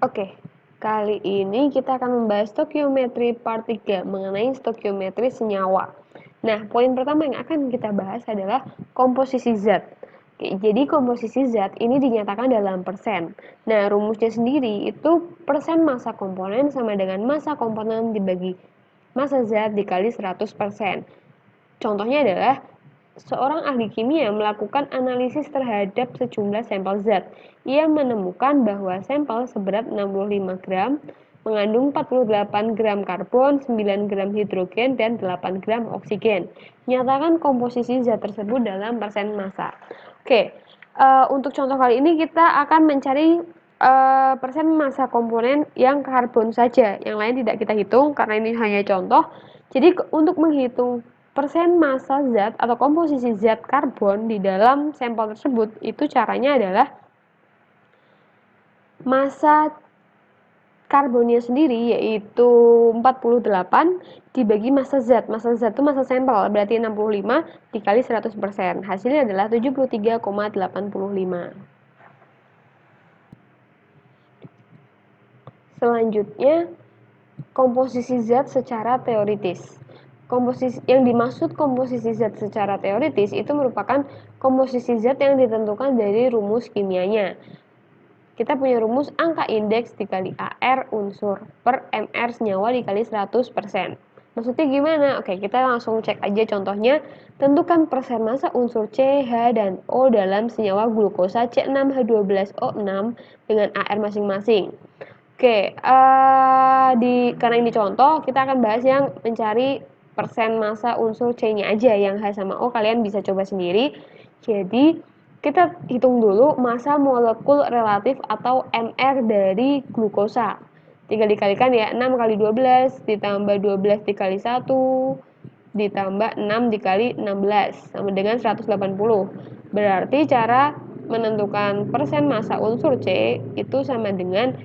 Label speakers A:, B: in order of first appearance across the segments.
A: Oke, kali ini kita akan membahas stokiometri part 3 mengenai stokiometri senyawa. Nah, poin pertama yang akan kita bahas adalah komposisi zat. Oke, jadi komposisi zat ini dinyatakan dalam persen. Nah, rumusnya sendiri itu persen massa komponen sama dengan massa komponen dibagi massa zat dikali 100%. Contohnya adalah seorang ahli kimia melakukan analisis terhadap sejumlah sampel zat. Ia menemukan bahwa sampel seberat 65 gram mengandung 48 gram karbon, 9 gram hidrogen, dan 8 gram oksigen. Nyatakan komposisi zat tersebut dalam persen massa. Oke, untuk contoh kali ini kita akan mencari persen massa komponen yang karbon saja. Yang lain tidak kita hitung karena ini hanya contoh. Jadi untuk menghitung persen massa zat atau komposisi zat karbon di dalam sampel tersebut itu caranya adalah massa karbonnya sendiri yaitu 48 dibagi massa zat. Massa zat itu massa sampel, berarti 65 dikali 100%. Hasilnya adalah 73,85. Selanjutnya, komposisi zat secara teoritis. Yang dimaksud komposisi zat secara teoritis itu merupakan komposisi zat yang ditentukan dari rumus kimianya. Kita punya rumus angka indeks dikali AR unsur per MR senyawa dikali 100%. Maksudnya gimana? Oke, kita langsung cek aja contohnya. Tentukan persen massa unsur C, H, dan O dalam senyawa glukosa C6H12O6 dengan AR masing-masing. Oke, karena ini contoh, kita akan bahas yang mencari persen massa unsur C-nya aja, yang H sama O kalian bisa coba sendiri. Jadi, kita hitung dulu massa molekul relatif atau MR dari glukosa. Tinggal dikalikan ya, 6 kali 12 ditambah 12 dikali 1 ditambah 6 dikali 16 sama dengan 180. Berarti cara menentukan persen massa unsur C itu sama dengan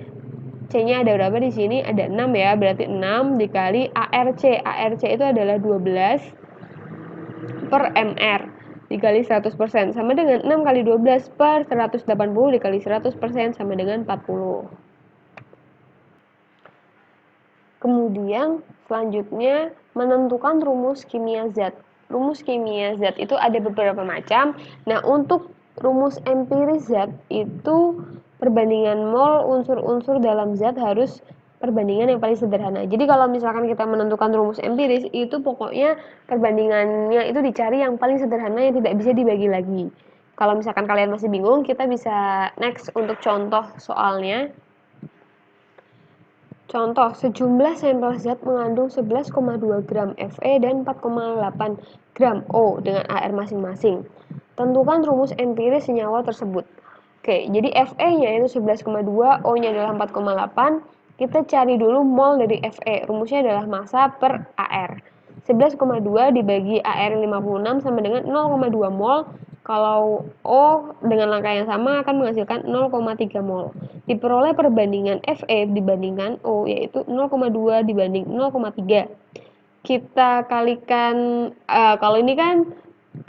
A: C-nya ada berapa di sini? Ada 6 ya, berarti 6 dikali ARC. ARC itu adalah 12 per MR dikali 100% sama dengan 6 kali 12 per 180 dikali 100% sama dengan 40. Kemudian selanjutnya menentukan rumus kimia zat. Rumus kimia zat itu ada beberapa macam. Nah, untuk rumus empiris zat itu perbandingan mol unsur-unsur dalam zat harus perbandingan yang paling sederhana. Jadi kalau misalkan kita menentukan rumus empiris itu pokoknya perbandingannya itu dicari yang paling sederhana yang tidak bisa dibagi lagi. Kalau misalkan kalian masih bingung, kita bisa next untuk contoh soalnya. Contoh, sejumlah sampel zat mengandung 11,2 gram Fe dan 4,8 gram O dengan AR masing-masing. Tentukan rumus empiris senyawa tersebut. Oke, jadi Fe-nya itu 11,2, O-nya adalah 4,8. Kita cari dulu mol dari Fe. Rumusnya adalah massa per AR. 11,2 dibagi AR 56 sama dengan 0,2 mol. Kalau O dengan langkah yang sama akan menghasilkan 0,3 mol. Diperoleh perbandingan Fe dibandingkan O yaitu 0,2 dibanding 0,3. Kita kalikan, kalau ini kan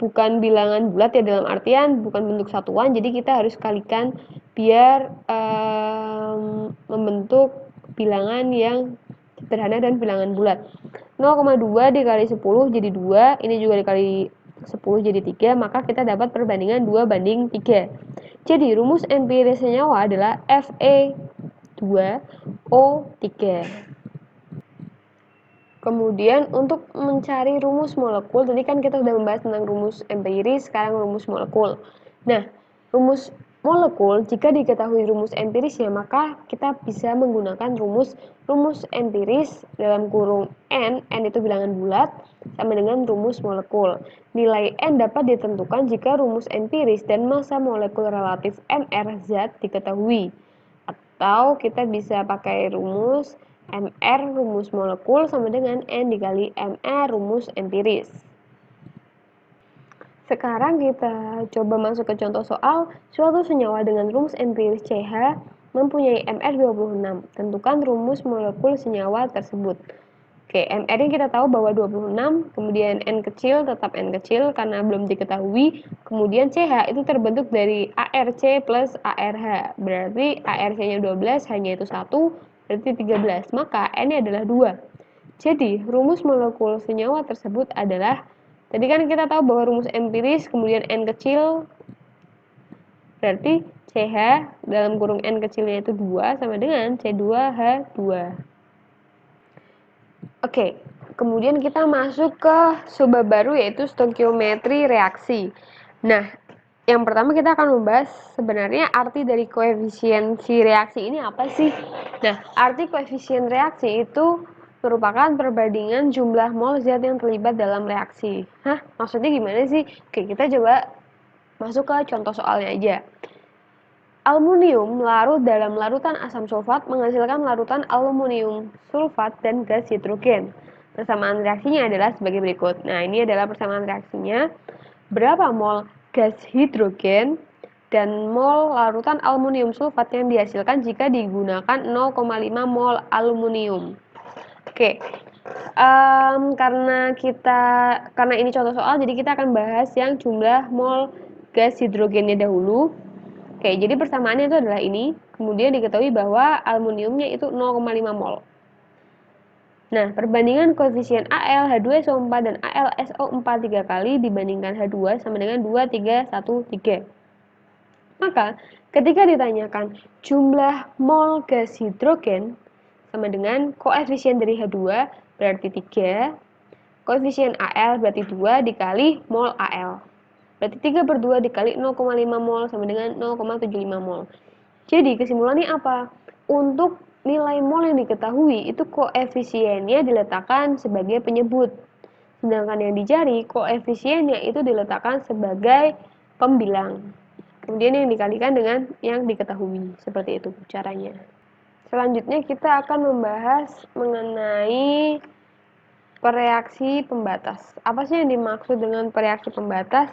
A: bukan bilangan bulat ya, dalam artian bukan bentuk satuan, jadi kita harus kalikan biar membentuk bilangan yang sederhana dan bilangan bulat. 0,2 dikali 10 jadi 2, ini juga dikali 10 jadi 3, maka kita dapat perbandingan 2 banding 3. Jadi rumus empiris senyawa adalah Fe2O3. Kemudian untuk mencari rumus molekul, tadi kan kita sudah membahas tentang rumus empiris, sekarang rumus molekul. Nah, rumus molekul jika diketahui rumus empirisnya, maka kita bisa menggunakan rumus empiris dalam kurung N itu bilangan bulat, sama dengan rumus molekul. Nilai N dapat ditentukan jika rumus empiris dan massa molekul relatif MR zat diketahui. Atau kita bisa pakai rumus MR rumus molekul sama dengan N dikali MR rumus empiris. Sekarang kita coba masuk ke contoh soal. Suatu senyawa dengan rumus empiris CH mempunyai MR26. Tentukan rumus molekul senyawa tersebut. Oke, MR-nya kita tahu bahwa 26, kemudian N kecil tetap N kecil karena belum diketahui, kemudian CH itu terbentuk dari ARC plus ARH, berarti ARC-nya 12, hanya itu 1, berarti 13, maka N-nya adalah 2. Jadi, rumus molekul senyawa tersebut adalah, tadi kan kita tahu bahwa rumus empiris, kemudian N kecil, berarti CH dalam kurung N kecilnya itu 2 sama dengan C2H2. Oke, kemudian kita masuk ke subbab baru yaitu stoikiometri reaksi. Nah, yang pertama kita akan membahas sebenarnya arti dari koefisiensi reaksi ini apa sih? Nah, arti koefisien reaksi itu merupakan perbandingan jumlah mol zat yang terlibat dalam reaksi. Hah, maksudnya gimana sih? Oke, kita coba masuk ke contoh soalnya aja. Aluminium larut dalam larutan asam sulfat menghasilkan larutan aluminium sulfat dan gas hidrogen. Persamaan reaksinya adalah sebagai berikut. Nah, ini adalah persamaan reaksinya. Berapa mol gas hidrogen dan mol larutan aluminium sulfat yang dihasilkan jika digunakan 0,5 mol aluminium. Oke. Karena ini contoh soal, jadi kita akan bahas yang jumlah mol gas hidrogennya dahulu. Oke, jadi persamaannya itu adalah ini. Kemudian diketahui bahwa aluminiumnya itu 0,5 mol. Nah, perbandingan koefisien Al, H2SO4 dan AlSO4 3 kali dibandingkan H2 sama dengan 2, 3, 1, 3. Maka, ketika ditanyakan jumlah mol gas hidrogen sama dengan koefisien dari H2 berarti 3, koefisien Al berarti 2 dikali mol Al. Berarti 3/2 dikali 0,5 mol sama dengan 0,75 mol. Jadi kesimpulannya apa? Untuk nilai mol yang diketahui itu koefisiennya diletakkan sebagai penyebut. Sedangkan yang dicari koefisiennya itu diletakkan sebagai pembilang. Kemudian yang dikalikan dengan yang diketahui. Seperti itu caranya. Selanjutnya kita akan membahas mengenai reaksi pembatas. Apa sih yang dimaksud dengan reaksi pembatas?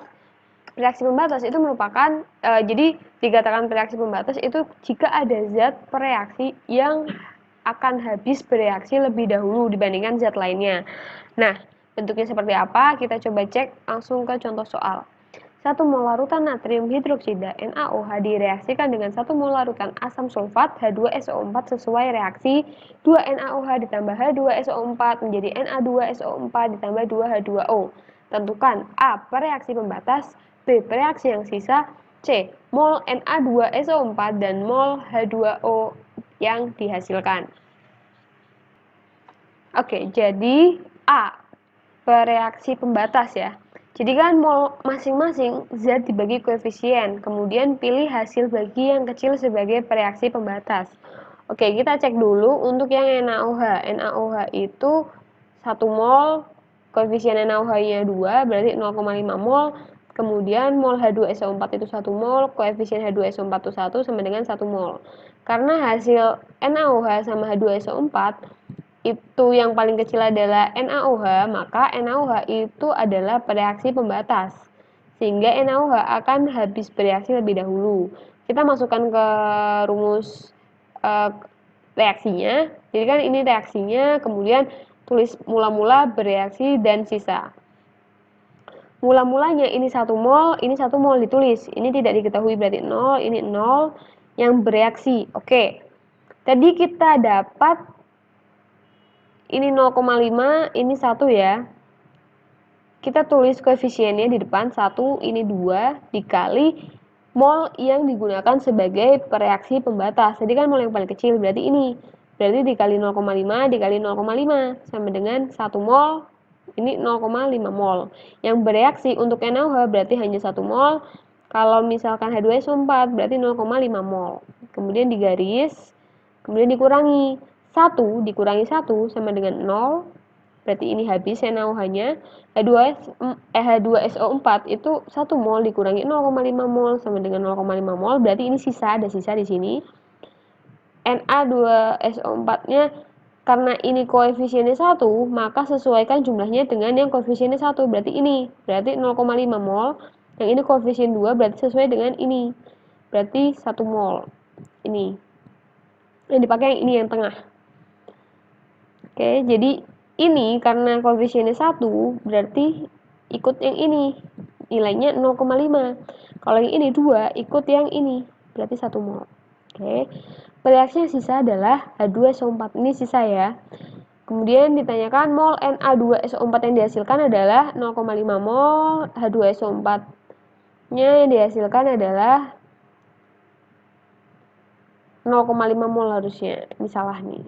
A: Reaksi pembatas itu merupakan, jadi dikatakan reaksi pembatas itu jika ada zat bereaksi yang akan habis bereaksi lebih dahulu dibandingkan zat lainnya. Nah, bentuknya seperti apa? Kita coba cek langsung ke contoh soal. 1 mol larutan natrium hidroksida NaOH direaksikan dengan 1 mol larutan asam sulfat H2SO4 sesuai reaksi 2 NaOH ditambah H2SO4 menjadi Na2SO4 ditambah 2H2O. Tentukan A. Pereaksi pembatas, B. Pereaksi yang sisa, C. Mol Na2SO4 dan mol H2O yang dihasilkan. Oke, jadi A. Pereaksi pembatas ya. Jadi kan mol masing-masing zat dibagi koefisien, kemudian pilih hasil bagi yang kecil sebagai pereaksi pembatas. Oke, kita cek dulu untuk yang NaOH. NaOH itu 1 mol, koefisien NaOH-nya 2, berarti 0,5 mol. Kemudian mol H2SO4 itu 1 mol, koefisien H2SO4 itu 1 sama dengan 1 mol. Karena hasil NaOH sama H2SO4 itu yang paling kecil adalah NaOH, maka NaOH itu adalah bereaksi pembatas. Sehingga NaOH akan habis bereaksi lebih dahulu. Kita masukkan ke rumus reaksinya. Jadi kan ini reaksinya, kemudian tulis mula-mula, bereaksi, dan sisa. Mula-mulanya ini 1 mol, ini 1 mol ditulis. Ini tidak diketahui berarti 0, ini 0 yang bereaksi. Oke. Tadi kita dapat ini 0,5, ini 1 ya. Kita tulis koefisiennya di depan 1, ini 2, dikali mol yang digunakan sebagai pereaksi pembatas. Jadi kan mol yang paling kecil, berarti ini. Berarti dikali 0,5, dikali 0,5, sama dengan 1 mol, ini 0,5 mol. Yang bereaksi untuk NaOH berarti hanya 1 mol. Kalau misalkan H2SO4 berarti 0,5 mol. Kemudian digaris, kemudian dikurangi. 1 dikurangi 1 sama dengan 0, berarti ini habis NaOH-nya. H2SO4 itu 1 mol dikurangi 0,5 mol sama dengan 0,5 mol, berarti ini sisa, ada sisa di sini. Na2SO4-nya karena ini koefisiennya 1, maka sesuaikan jumlahnya dengan yang koefisiennya 1, berarti ini. Berarti 0,5 mol. Yang ini koefisien 2, berarti sesuai dengan ini. Berarti 1 mol. Ini. Yang dipakai yang ini yang tengah. Oke, jadi ini karena koefisiennya 1, berarti ikut yang ini, nilainya 0,5. Kalau yang ini 2, ikut yang ini, berarti 1 mol. Oke. Reaksi yang sisa adalah H2SO4. Ini sisa ya. Kemudian ditanyakan mol Na2SO4 yang dihasilkan adalah 0,5 mol, H2SO4-nya yang dihasilkan adalah 0,5 mol harusnya. Ini salah nih.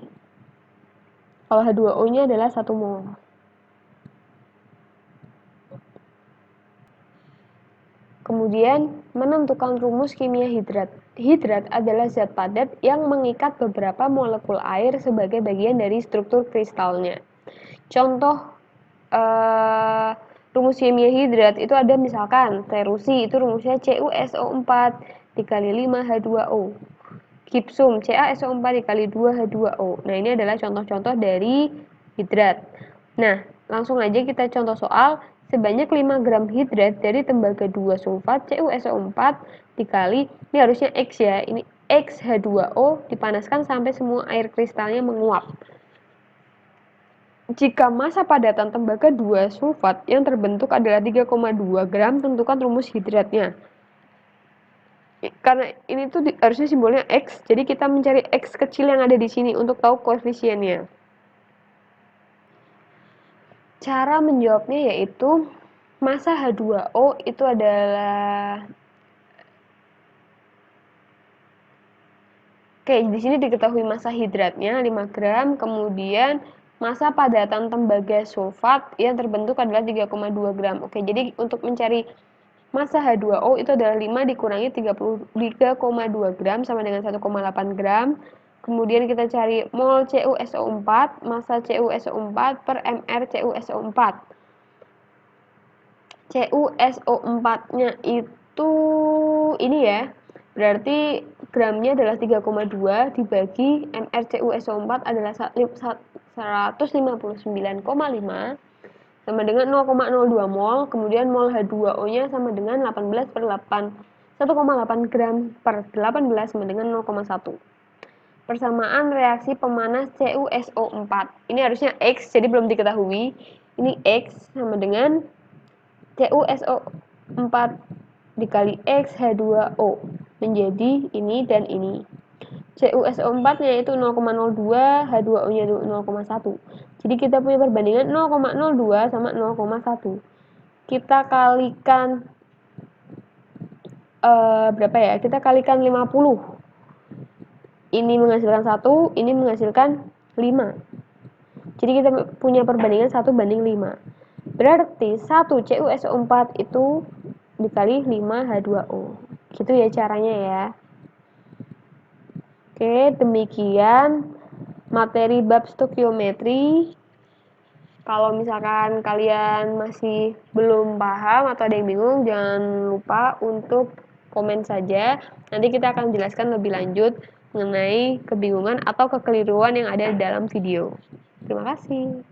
A: Kalau H2O-nya adalah 1 mol. Kemudian, menentukan rumus kimia hidrat. Hidrat adalah zat padat yang mengikat beberapa molekul air sebagai bagian dari struktur kristalnya. Contoh rumus kimia hidrat itu ada misalkan terusi, itu rumusnya CuSO4 dikali 5H2O. Gipsum CaSO4 dikali 2H2O. Nah, ini adalah contoh-contoh dari hidrat. Nah, langsung aja kita contoh soal. Sebanyak 5 gram hidrat dari tembaga 2 sulfat CuSO4 dikali, ini harusnya X ya, ini X H2O dipanaskan sampai semua air kristalnya menguap. Jika massa padatan tembaga 2 sulfat yang terbentuk adalah 3,2 gram, tentukan rumus hidratnya. Karena ini tuh harusnya simbolnya X, jadi kita mencari X kecil yang ada di sini untuk tahu koefisiennya. Cara menjawabnya yaitu massa H2O itu adalah, oke, di sini diketahui massa hidratnya 5 gram, kemudian massa padatan tembaga sulfat yang terbentuk adalah 3,2 gram. Oke, jadi untuk mencari massa H2O itu adalah 5 dikurangi 33,2 gram sama dengan 1,8 gram. Kemudian kita cari mol CuSO4, massa CuSO4 per mR CuSO4. CuSO4-nya itu ini ya, berarti gramnya adalah 3,2 dibagi mRCuSO4 adalah 159,5 sama dengan 0,02 mol, kemudian mol H2O-nya sama dengan 18 per 8, 1,8 gram per 18 sama dengan 0,1. Persamaan reaksi pemanas CuSO4. Ini harusnya X, jadi belum diketahui. Ini X sama dengan CuSO4 dikali X H2O menjadi ini dan ini. CuSO4-nya itu 0,02, H2O-nya 0,1. Jadi kita punya perbandingan 0,02 sama 0,1. Kita kalikan berapa ya? Kita kalikan 50. Ini menghasilkan 1, ini menghasilkan 5. Jadi kita punya perbandingan 1:5. Berarti 1 CuSO4 itu dikali 5 H2O. Gitu ya caranya ya. Oke, demikian materi bab stoikiometri. Kalau misalkan kalian masih belum paham atau ada yang bingung, jangan lupa untuk komen saja. Nanti kita akan jelaskan lebih lanjut mengenai kebingungan atau kekeliruan yang ada dalam video. Terima kasih.